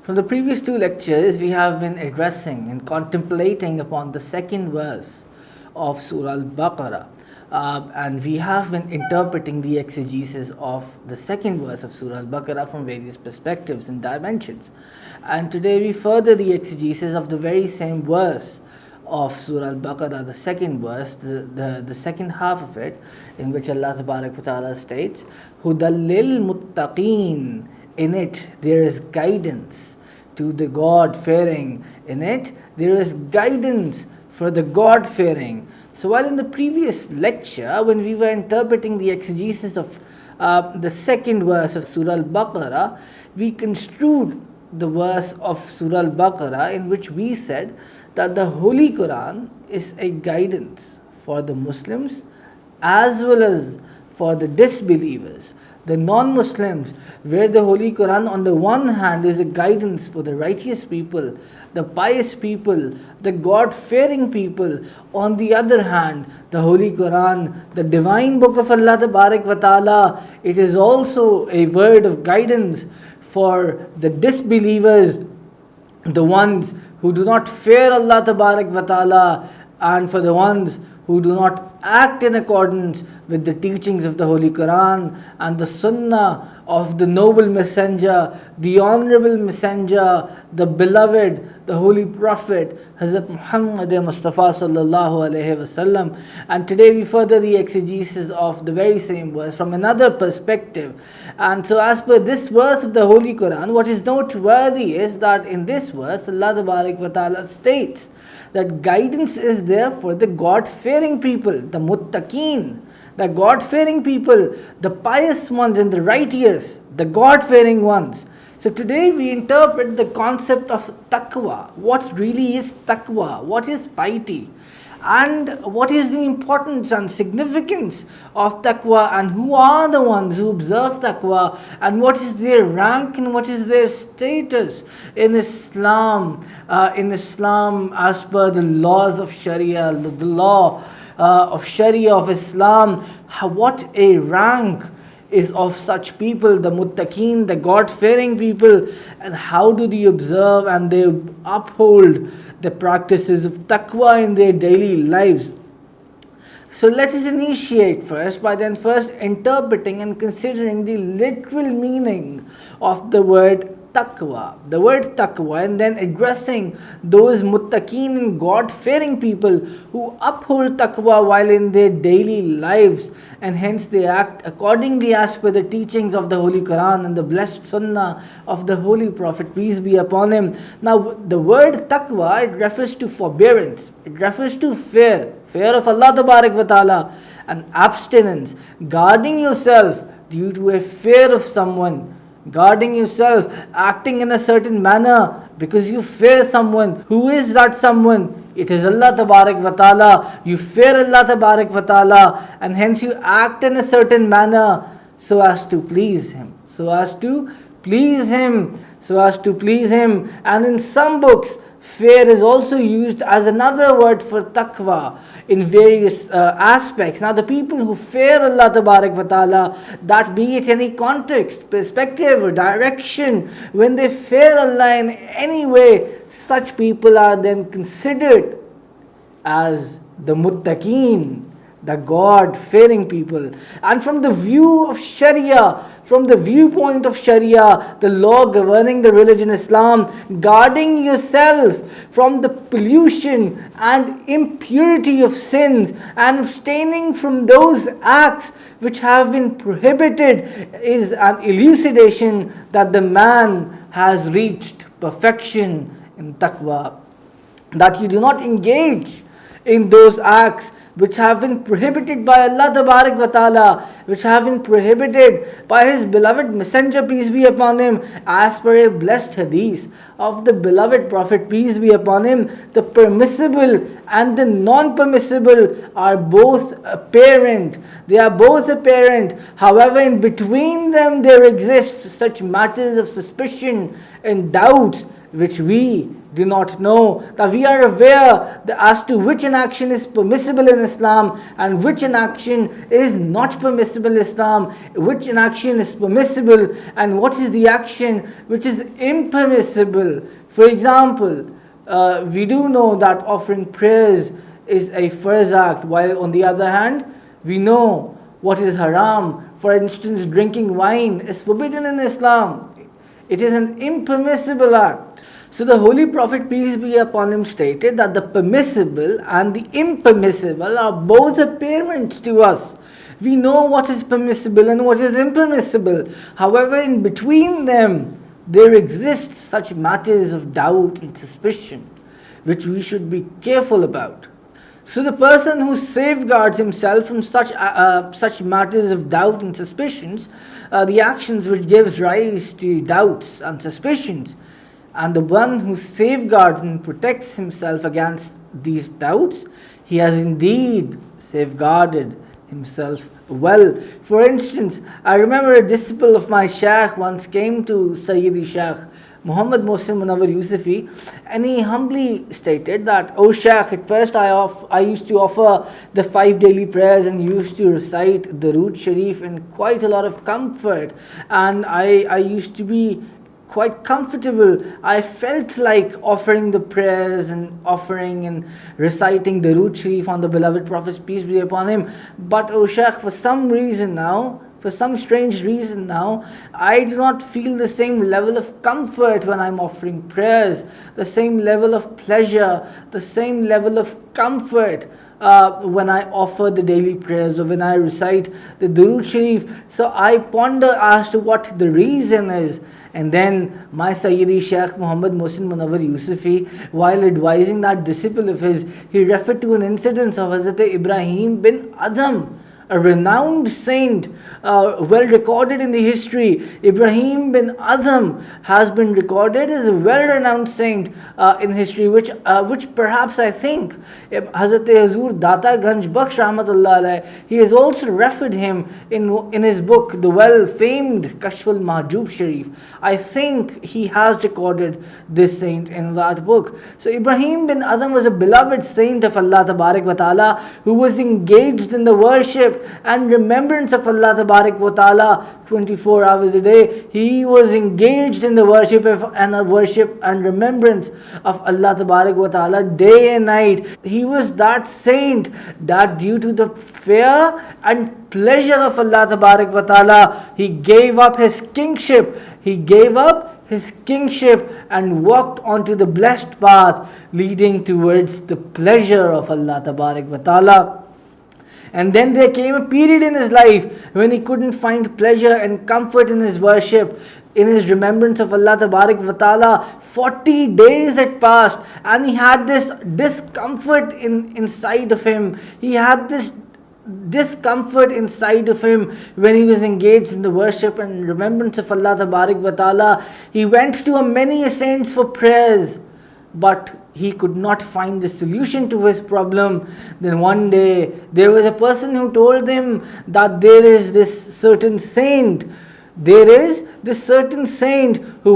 From the previous two lectures, we have been addressing and contemplating upon the second verse of Surah Al-Baqarah. And we have been interpreting the exegesis of the second verse of Surah Al-Baqarah from various perspectives and dimensions. And today we further the exegesis of the very same verse of Surah Al-Baqarah, the second verse, the second half of it, in which Allah Tabarak wa Ta'ala states, Hudallil Muttaqeen. In it there is guidance to the God-fearing. In it there is guidance for the God-fearing. So while in the previous lecture, when we were interpreting the exegesis of the second verse of Surah Al-Baqarah, we construed the verse of Surah Al-Baqarah in which we said that the Holy Quran is a guidance for the Muslims as well as for the disbelievers, the non-Muslims, where the Holy Quran on the one hand is a guidance for the righteous people, the pious people, the God-fearing people. On the other hand, the Holy Quran, the divine book of Allah Tabarak wa Ta'ala, it is also a word of guidance for the disbelievers, the ones who do not fear Allah Tabarak wa Ta'ala, and for the ones who do not act in accordance with the teachings of the Holy Quran and the Sunnah of the noble messenger, the honorable messenger, the beloved, the holy prophet, Hazrat Muhammad Mustafa sallallahu alaihi wasallam. And today we further the exegesis of the very same verse from another perspective. And so as per this verse of the Holy Quran, what is noteworthy is that in this verse, Allah Tabarak wa Ta'ala states that guidance is there for the God-fearing people, the muttaqeen, the God-fearing people, the pious ones and the righteous, the God-fearing ones. So today we interpret the concept of taqwa. What really is taqwa? What is piety? And what is the importance and significance of taqwa, and who are the ones who observe taqwa, and what is their rank and what is their status in Islam? As per the laws of Sharia, the law of Sharia of Islam, what a rank is of such people, the muttaqeen, the God-fearing people, and how do they observe and they uphold the practices of taqwa in their daily lives. So let us initiate first by interpreting and considering the literal meaning of the word taqwa, and then addressing those muttaqeen and God-fearing people who uphold taqwa while in their daily lives, and hence they act accordingly as per the teachings of the Holy Quran and the blessed Sunnah of the Holy Prophet, peace be upon him. Now the word taqwa, it refers to forbearance, it refers to fear of Allah Tabarak wa Ta'ala, and abstinence, guarding yourself due to a fear of someone, guarding yourself, acting in a certain manner because you fear someone. Who is that someone? It is Allah Tabarak wa Ta'ala. You fear Allah Tabarak wa Ta'ala, and hence you act in a certain manner so as to please Him. And in some books, fear is also used as another word for taqwa in various aspects. Now the people who fear Allah Tabarak wa Ta'ala, that be it any context, perspective or direction, when they fear Allah in any way, such people are then considered as the muttaqeen, the God-fearing people. And from the view of Sharia, from the viewpoint of Sharia, the law governing the religion Islam, guarding yourself from the pollution and impurity of sins and abstaining from those acts which have been prohibited is an elucidation that the man has reached perfection in taqwa, that you do not engage in those acts which have been prohibited by Allah Tabarak wa Ta'ala, which have been prohibited by His beloved messenger, peace be upon him, as per a blessed hadith of the beloved Prophet, peace be upon him. The permissible and the non-permissible are both apparent. They are both apparent. However, in between them there exists such matters of suspicion and doubts which we do not know, that we are aware as to which an action is permissible in Islam and which an action is not permissible in Islam, which an action is permissible and what is the action which is impermissible. For example, we do know that offering prayers is a farz act, while on the other hand, we know what is haram. For instance, drinking wine is forbidden in Islam. It is an impermissible act. So the Holy Prophet, peace be upon him, stated that the permissible and the impermissible are both apparent to us. We know what is permissible and what is impermissible. However, in between them, there exists such matters of doubt and suspicion, which we should be careful about. So the person who safeguards himself from such matters of doubt and suspicions, the actions which gives rise to doubts and suspicions, and the one who safeguards and protects himself against these doubts, he has indeed safeguarded himself well. For instance, I remember a disciple of my Shaykh once came to Sayyidi Shaykh Muhammad Mohsin Munawwar Yusufi, and he humbly stated that, "Oh Shaykh, at first I used to offer the 5 daily prayers and used to recite the Durood Sharif in quite a lot of comfort, and I used to be quite comfortable. I felt like offering the prayers and offering and reciting the Durood Sharif on the beloved Prophet, peace be upon him. But oh Shaykh, for some strange reason now, I do not feel the same level of comfort when I'm offering prayers, the same level of pleasure, the same level of comfort when I offer the daily prayers or when I recite the Durood Sharif. So I ponder as to what the reason is." And then my Sayyidi Shaykh Muhammad Mohsin Munawwar Yusufi, while advising that disciple of his, he referred to an incident of Hazrat Ibrahim bin Adham, a renowned saint, well recorded in the history. Ibrahim bin Adham has been recorded as a well-renowned saint in history, which perhaps I think Hazrat Hazur Data Ganj Bakhsh Rahmatullah Alayh, he has also referred him in his book, the well-famed Kashful Mahjub Sharif. I think he has recorded this saint in that book. So Ibrahim bin Adham was a beloved saint of Allah Tabarak wa Ta'ala, who was engaged in the worship and remembrance of Allah Tabarak wa Ta'ala 24 hours a day. He was engaged in the worship and remembrance of Allah Tabarak wa Ta'ala day and night. He was that saint that due to the fear and pleasure of Allah Tabarak wa Ta'ala, he gave up his kingship. And walked onto the blessed path leading towards the pleasure of Allah Tabarak wa Ta'ala. And then there came a period in his life when he couldn't find pleasure and comfort in his worship, in his remembrance of Allah Tabarak wa Ta'ala. 40 days had passed and he had this discomfort inside of him. He had this discomfort inside of him when he was engaged in the worship and remembrance of Allah Tabarak wa Ta'ala. He went to many saints for prayers, but he could not find the solution to his problem. Then one day there was a person who told him that there is this certain saint who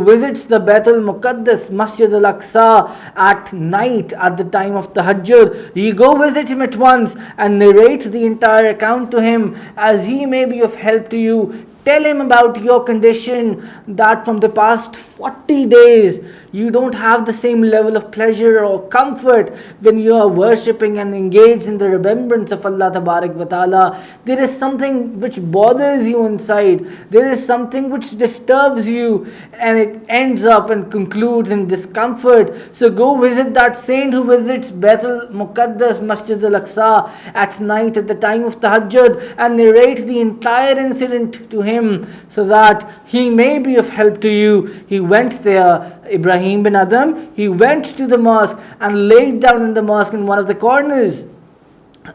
visits the Baitul Muqaddas, Masjid al-Aqsa at night at the time of Tahajjud. You go visit him at once and narrate the entire account to him, as he may be of help to you. Tell him about your condition, that from the past 40 days you don't have the same level of pleasure or comfort when you are worshipping and engaged in the remembrance of Allah Tabarak wa Ta'ala. There is something which bothers you inside. There is something which disturbs you, and it ends up and concludes in discomfort. So go visit that saint who visits Baitul Muqaddas, Masjid al-Aqsa at night at the time of Tahajjud, and narrate the entire incident to him so that he may be of help to you. He went there, Ibrahim bin Adham, he went to the mosque and laid down in the mosque in one of the corners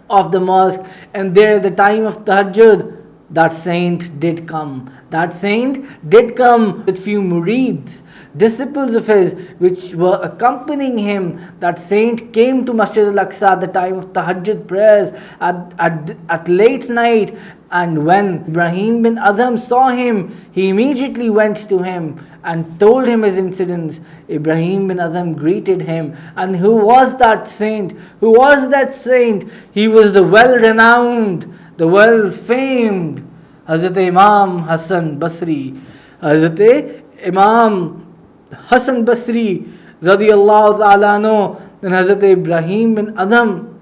of the mosque, and there at the time of Tahajjud, that saint did come. That saint did come with few murids, disciples of his, which were accompanying him. That saint came to Masjid al-Aqsa at the time of Tahajjud prayers at late night, and when Ibrahim bin Adham saw him, he immediately went to him and told him his incidents. Ibrahim bin Adham greeted him. And who was that saint? Who was that saint? He was the well-renowned, the well-famed Hazrat Imam Hassan Basri. Hazrat Imam Hassan Basri radiyallahu ta'ala anhu. Then Hazrat Ibrahim bin Adham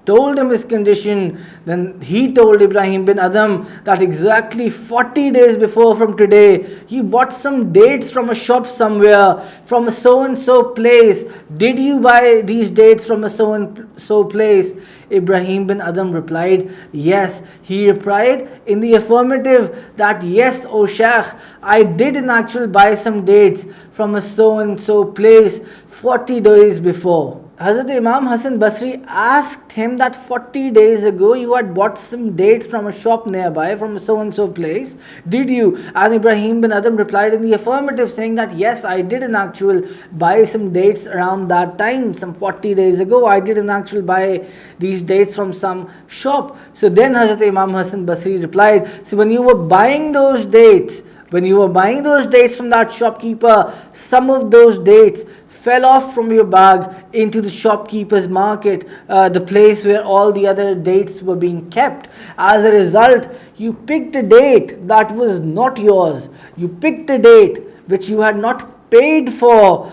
told him his condition. Then he told Ibrahim bin Adham that exactly 40 days before from today, he bought some dates from a shop somewhere, from a so-and-so place. Did you buy these dates from a so-and-so place? Ibrahim bin Adham replied, yes. He replied in the affirmative that, yes, O Shaykh, I did in actual buy some dates from a so-and-so place 40 days before. Hazrat Imam Hassan Basri asked him that 40 days ago you had bought some dates from a shop nearby, from a so-and-so place. Did you? And Ibrahim bin Adham replied in the affirmative, saying that yes, I did in actual buy some dates around that time, some 40 days ago. I did in actual buy these dates from some shop. So then Hazrat Imam Hassan Basri replied, so when you were buying those dates, from that shopkeeper, some of those dates fell off from your bag into the shopkeeper's market, the place where all the other dates were being kept. As a result, you picked a date that was not yours. You picked a date which you had not paid for.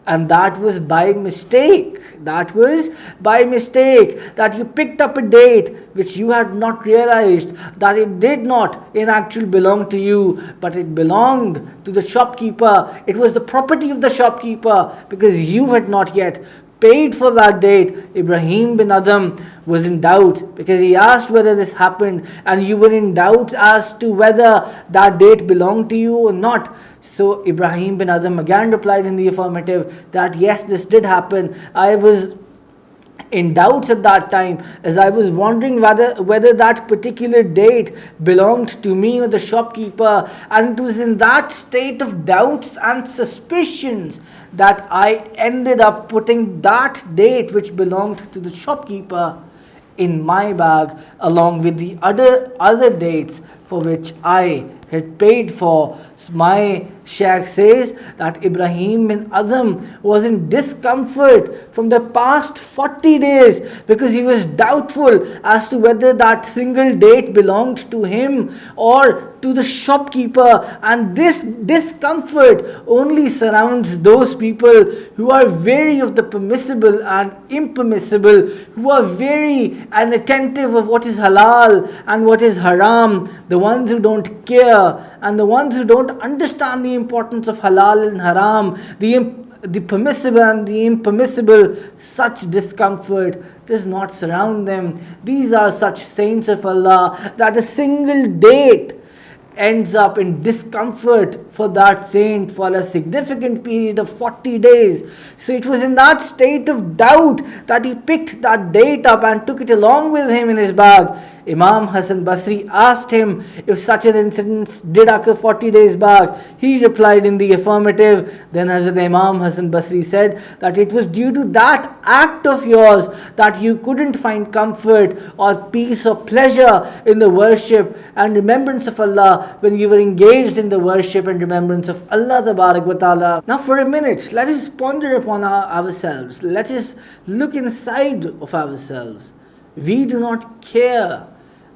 And that was by mistake. That you picked up a date which you had not realized that it did not in actual belong to you, but it belonged to the shopkeeper. It was the property of the shopkeeper because you had not yet paid for that date. Ibrahim bin Adham was in doubt because he asked whether this happened, and you were in doubt as to whether that date belonged to you or not. So Ibrahim bin Adham again replied in the affirmative that yes, this did happen. I was in doubts at that time, as I was wondering whether that particular date belonged to me or the shopkeeper, and it was in that state of doubts and suspicions that I ended up putting that date which belonged to the shopkeeper in my bag along with the other dates for which I had paid for. My Shaykh says that Ibrahim bin Adham was in discomfort from the past 40 days because he was doubtful as to whether that single date belonged to him or to the shopkeeper, and this discomfort only surrounds those people who are wary of the permissible and impermissible, who are wary and attentive of what is halal and what is haram, the ones who don't care and the ones who don't understand the importance of halal and haram, the permissible and the impermissible. Such discomfort does not surround them. These are such saints of Allah that a single date ends up in discomfort for that saint for a significant period of 40 days. So it was in that state of doubt that he picked that date up and took it along with him in his bag. Imam Hassan Basri asked him if such an incident did occur 40 days back. He replied in the affirmative. Then Hazrat Imam Hassan Basri said that it was due to that act of yours that you couldn't find comfort or peace or pleasure in the worship and remembrance of Allah when you were engaged in the worship and remembrance of Allah Tabarak wa Ta'ala. Now for a minute, let us ponder upon ourselves. Let us look inside of ourselves. We do not care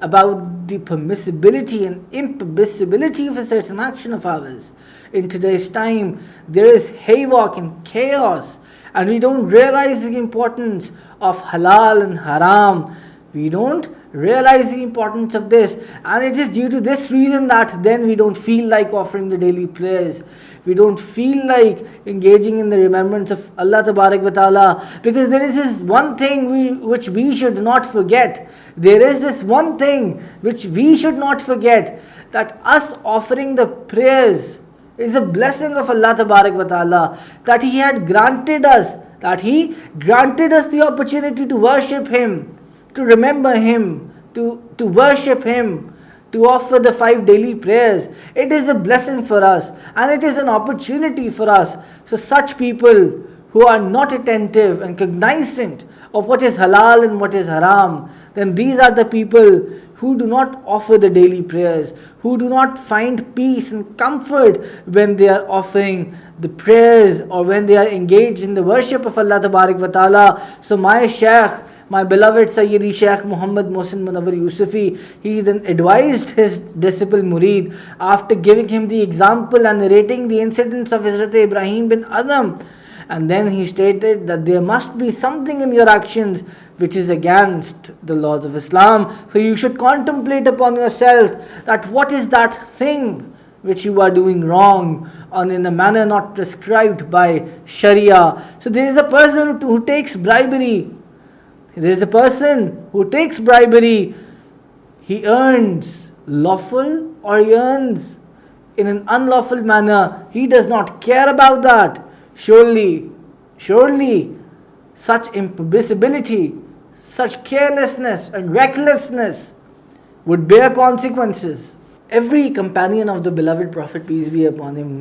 about the permissibility and impermissibility of a certain action of ours. In today's time, there is havoc and chaos, and we don't realize the importance of halal and haram. We don't realize the importance of this, and it is due to this reason that then we don't feel like offering the daily prayers. We don't feel like engaging in the remembrance of Allah Tabarak wa Ta'ala, because there is this one thing which we should not forget. There is this one thing which we should not forget, that us offering the prayers is a blessing of Allah Tabarak wa Ta'ala, that He had granted us, the opportunity to worship Him, to remember Him, to worship Him, to offer the 5 daily prayers. It is a blessing for us and it is an opportunity for us. So such people who are not attentive and cognizant of what is halal and what is haram, then these are the people who do not offer the daily prayers, who do not find peace and comfort when they are offering the prayers or when they are engaged in the worship of Allah Tabarak wa Ta'ala. So my Shaykh, my beloved Sayyidi Shaykh Muhammad Mohsin Munawwar Yusufi, he then advised his disciple Murid after giving him the example and narrating the incidents of Hazrat Ibrahim bin Adam. And then he stated that there must be something in your actions which is against the laws of Islam. So you should contemplate upon yourself that what is that thing which you are doing wrong and in a manner not prescribed by Sharia. So there is a person who takes bribery. There is a person who takes bribery. He earns lawful or he earns in an unlawful manner. He does not care about that. Surely, such impermissibility, such carelessness and recklessness would bear consequences. Every companion of the beloved Prophet, peace be upon him,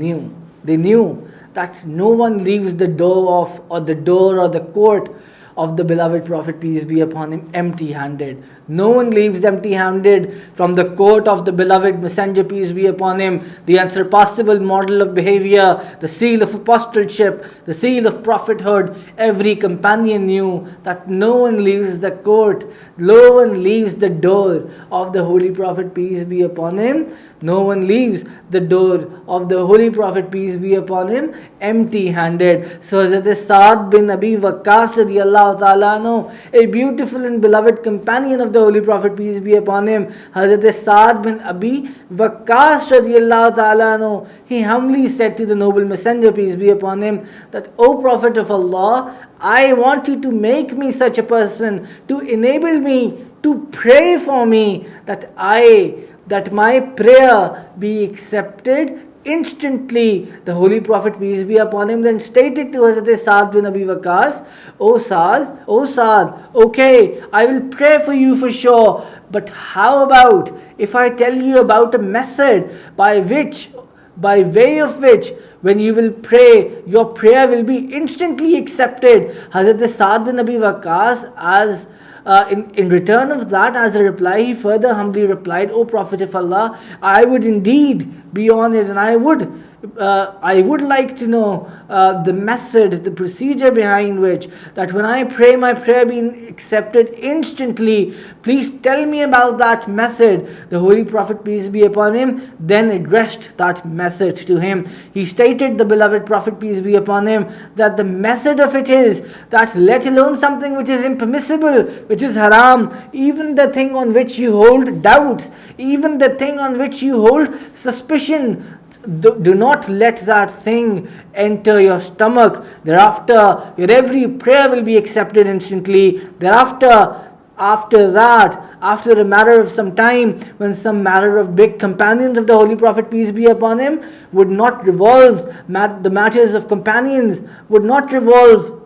they knew that no one leaves the door or the court of the beloved Prophet, peace be upon him, empty-handed. No one leaves empty-handed from the court of the beloved Messenger, peace be upon him, the unsurpassable model of behavior, the seal of apostleship, the seal of prophethood. Every companion knew that no one leaves the court, no one leaves the door of the Holy Prophet, peace be upon him. No one leaves the door of the Holy Prophet, peace be upon him, empty-handed. So Hazrat Sa'd bin Abi Waqqas radiyallahu ta'ala anhu, a beautiful and beloved companion of the Holy Prophet, peace be upon him, Hazrat Sa'd bin Abi Waqqas radiyallahu ta'ala anhu, he humbly said to the noble messenger, peace be upon him, that, O Prophet of Allah, I want you to make me such a person, to enable me, to pray for me, that my prayer be accepted instantly. The Holy Prophet, peace be upon him, then stated to Hazrat Sa'd bin Abi Waqqas, O Sa'd, okay, I will pray for you for sure, but how about if I tell you about a method by way of which when you will pray, your prayer will be instantly accepted. Hazrat Sa'd bin Abi Waqqas, in return of that, as a reply, he further humbly replied, O Prophet of Allah, I would indeed be honored and I would like to know the method, the procedure behind which, that when I pray, my prayer be accepted instantly. Please tell me about that method. The Holy Prophet, peace be upon him, then addressed that method to him. He stated, the beloved Prophet, peace be upon him, that the method of it is that, let alone something which is impermissible, which is haram, even the thing on which you hold doubts, even the thing on which you hold suspicion, do not let that thing enter your stomach. Thereafter, your every prayer will be accepted instantly. Thereafter, after a matter of some time, when some matter of big companions of the Holy Prophet, peace be upon him, would not revolve, the matters of companions would not revolve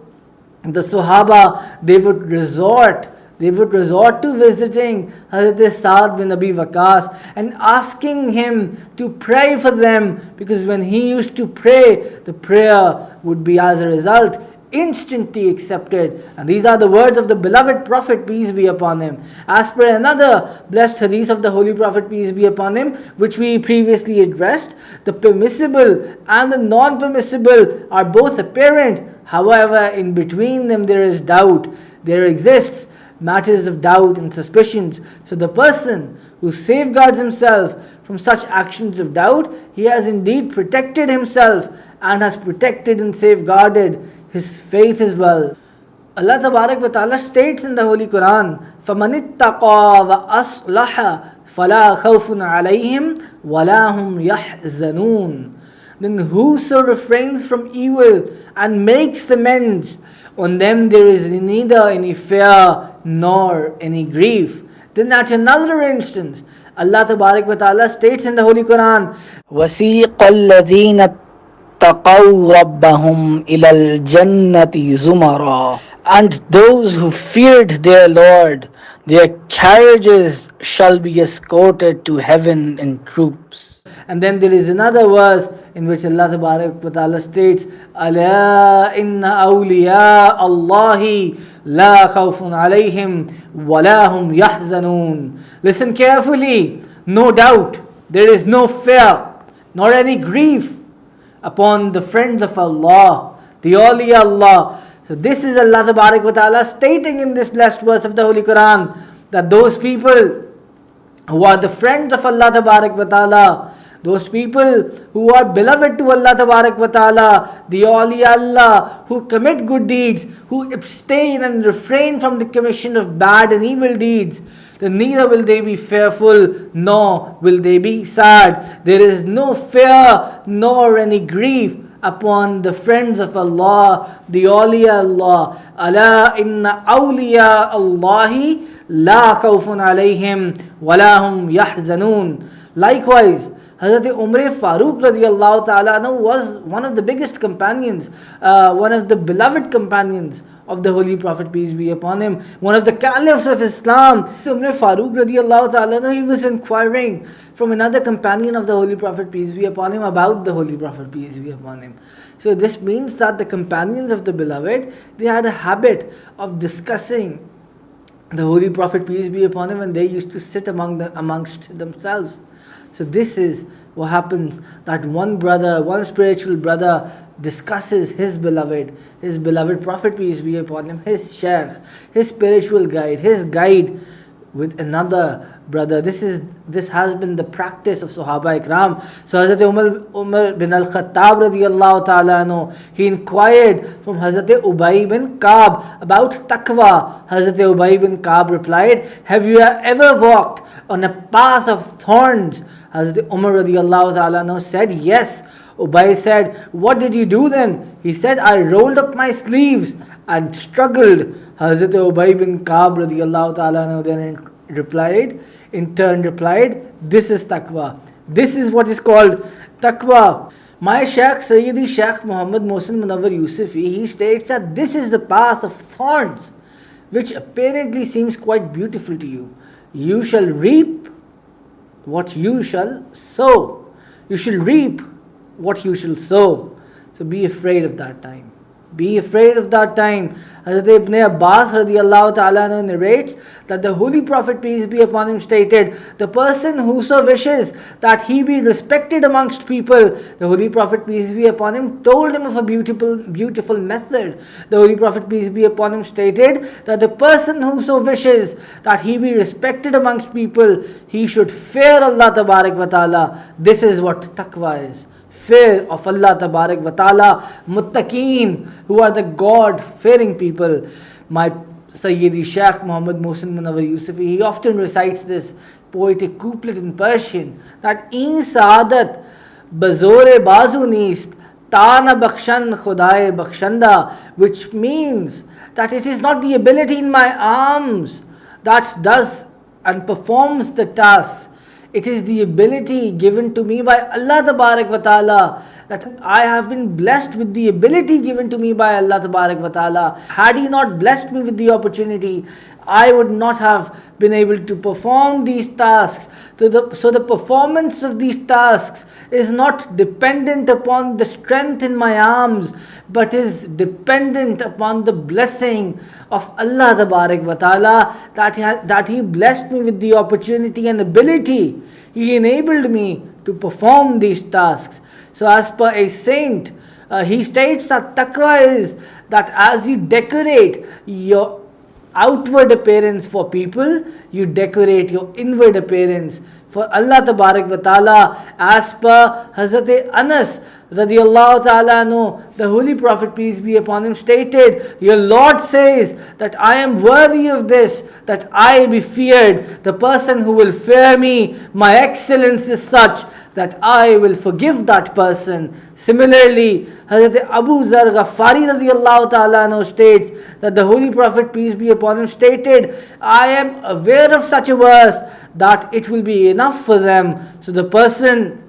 the Sahaba, they would resort to visiting Hazrat Sa'd bin Abi Waqqas and asking him to pray for them, because when he used to pray, the prayer would be, as a result, instantly accepted. And these are the words of the beloved Prophet, peace be upon him. As per another blessed hadith of the Holy Prophet, peace be upon him, which we previously addressed, the permissible and the non-permissible are both apparent. However, in between them there is doubt. There exists matters of doubt and suspicions. So the person who safeguards himself from such actions of doubt, he has indeed protected himself and has protected and safeguarded his faith as well. Allah Tabarak wa Ta'ala states in the Holy Quran, فَمَنِ اتَّقَى وَأَصْلَحَ فَلَا خَوْفٌ عَلَيْهِمْ وَلَا هُمْ يَحْزَنُونَ. Then whoso refrains from evil and makes amends, on them there is neither any fear nor any grief. Then at another instance, Allah Tabarak wa Ta'ala states in the Holy Quran, وَسِيقَ الَّذِينَ اتَّقَوْا رَبَّهُمْ إِلَى الْجَنَّةِ زُمَرًا And those who feared their Lord, their carriages shall be escorted to heaven in troops. And then there is another verse in which Allah Tabarak wa Ta'ala states, Ala inna awliya Allahi la khawfun alayhim wa la hum yahzanun. Listen carefully. No doubt, there is no fear nor any grief upon the friends of Allah, the awliya Allah. So this is Allah Tabarak wa Ta'ala stating in this blessed verse of the Holy Quran that those people who are the friends of Allah Tabarak wa Ta'ala, those people who are beloved to Allah Tabarak wa Ta'ala, the awliya Allah, who commit good deeds, who abstain and refrain from the commission of bad and evil deeds, then neither will they be fearful nor will they be sad. There is no fear nor any grief upon the friends of Allah, the awliya Allah. Ala inna awliya Allahi la khawfun alayhim wa la hum yahzanun. Likewise, Hazrat Umar Farooq radiallahu ta'ala anhu was one of the biggest companions, one of the beloved companions of the Holy Prophet, peace be upon him, one of the caliphs of Islam. Umar Farooq radiallahu ta'ala anhu, he was inquiring from another companion of the Holy Prophet, peace be upon him, about the Holy Prophet, peace be upon him. So this means that the companions of the beloved, they had a habit of discussing the Holy Prophet, peace be upon him, and they used to sit amongst themselves. So this is what happens, that one brother, one spiritual brother discusses his beloved Prophet, peace be upon him, his sheikh, his spiritual guide, his guide with another brother. This has been the practice of Sahaba Ikram. So Hazrat Umar bin al-Khattab radiallahu ta'ala anhu, he inquired from Hazrat Ubay bin Ka'b about taqwa. Hazrat Ubay bin Ka'b replied, have you ever walked on a path of thorns? Hazrat Umar radiallahu ta'ala anhu said, yes. Ubay said, what did you do then? He said, I rolled up my sleeves and struggled. Hazrat Ubay bin Ka'b radiallahu ta'ala anhu then in turn replied, this is taqwa. This is what is called taqwa. My Shaykh Sayyidi Shaykh Muhammad Mohsin Munawwar Yusufi, he states that this is the path of thorns, which apparently seems quite beautiful to you. You shall reap what you shall sow. You shall reap what you shall sow. So be afraid of that time. Be afraid of that time. Hazrat Ibn Abbas radiallahu ta'ala narrates that the Holy Prophet, peace be upon him, stated, the person whoso wishes that he be respected amongst people, the Holy Prophet, peace be upon him, told him of a beautiful method. The Holy Prophet, peace be upon him, stated that the person whoso wishes that he be respected amongst people, he should fear Allah Tabarak wa Ta'ala. This is what taqwa is. Fear of Allah Tabarak wa Ta'ala, muttaqeen, who are the God-fearing people. My Sayyidi Shaykh Muhammad Mohsin Munawwar Yusufi, he often recites this poetic couplet in Persian, that in saadat bazore bazu neest, Tana bakshan khudaye bakshanda, which means that it is not the ability in my arms that does and performs the tasks. It is the ability given to me by Allah Tabarak wa Ta'ala, that I have been blessed with the ability given to me by Allah Tabarak wa Ta'ala. Had He not blessed me with the opportunity, I would not have been able to perform these tasks. So the performance of these tasks is not dependent upon the strength in my arms, but is dependent upon the blessing of Allah Tabarak wa Ta'ala, that He blessed me with the opportunity and ability. He enabled me to perform these tasks. So as per a saint, he states that taqwa is that as you decorate your outward appearance for people, you decorate your inward appearance for Allah Tabarak wa Ta'ala. As per Hazrat Anas radiallahu ta'ala anhu, the Holy Prophet, peace be upon him, stated, your Lord says that I am worthy of this, that I be feared. The person who will fear me, my excellence is such that I will forgive that person. Similarly, Hazrat Abu Zar Ghaffari radiallahu ta'ala anhu states that the Holy Prophet, peace be upon him, stated, I am aware of such a verse that it will be enough for them. So the person,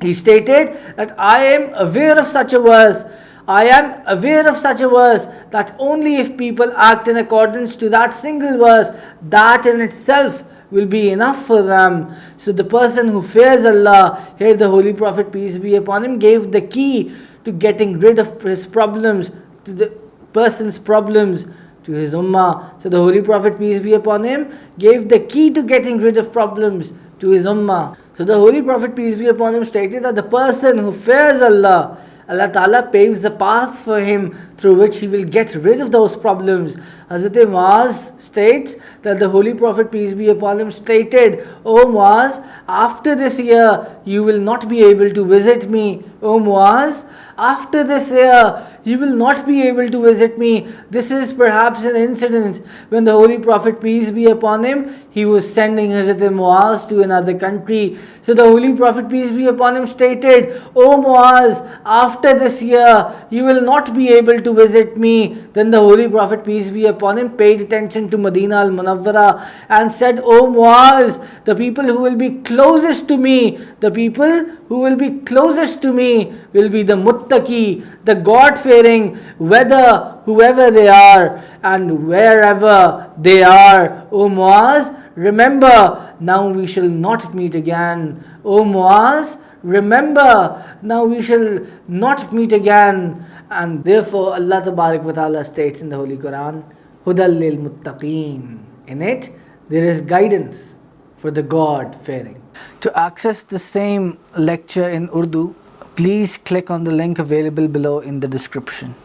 he stated that I am aware of such a verse, I am aware of such a verse that only if people act in accordance to that single verse, that in itself will be enough for them. So the person who fears Allah, here the Holy Prophet, peace be upon him, gave the key to getting rid of his problems, to the person's problems, to his ummah. So the Holy Prophet, peace be upon him, gave the key to getting rid of problems to his ummah. So the Holy Prophet, peace be upon him, stated that the person who fears Allah, Allah Ta'ala paves the path for him through which he will get rid of those problems. Hazrat Muaz states that the Holy Prophet, peace be upon him, stated, O Muaz, after this year you will not be able to visit me. O Muaz, after this year you will not be able to visit me. This is perhaps an incident when the Holy Prophet, peace be upon him, he was sending Hazrat Muaz to another country. So the Holy Prophet, peace be upon him, stated, O Muaz, after this year you will not be able to visit me. Then the Holy Prophet, peace be upon him, paid attention to Medina al-Munawwara and said, O Muaz, the people who will be closest to me, the people who will be closest to me will be the muttaqi, the God-fearing, whoever they are and wherever they are. O Muaz, remember, now we shall not meet again. O Muaz, remember, now we shall not meet again. And therefore Allah Tabarak wa Ta'ala states in the Holy Quran, Hudal lil muttaqeen. In it, there is guidance for the God-fearing. To access the same lecture in Urdu, please click on the link available below in the description.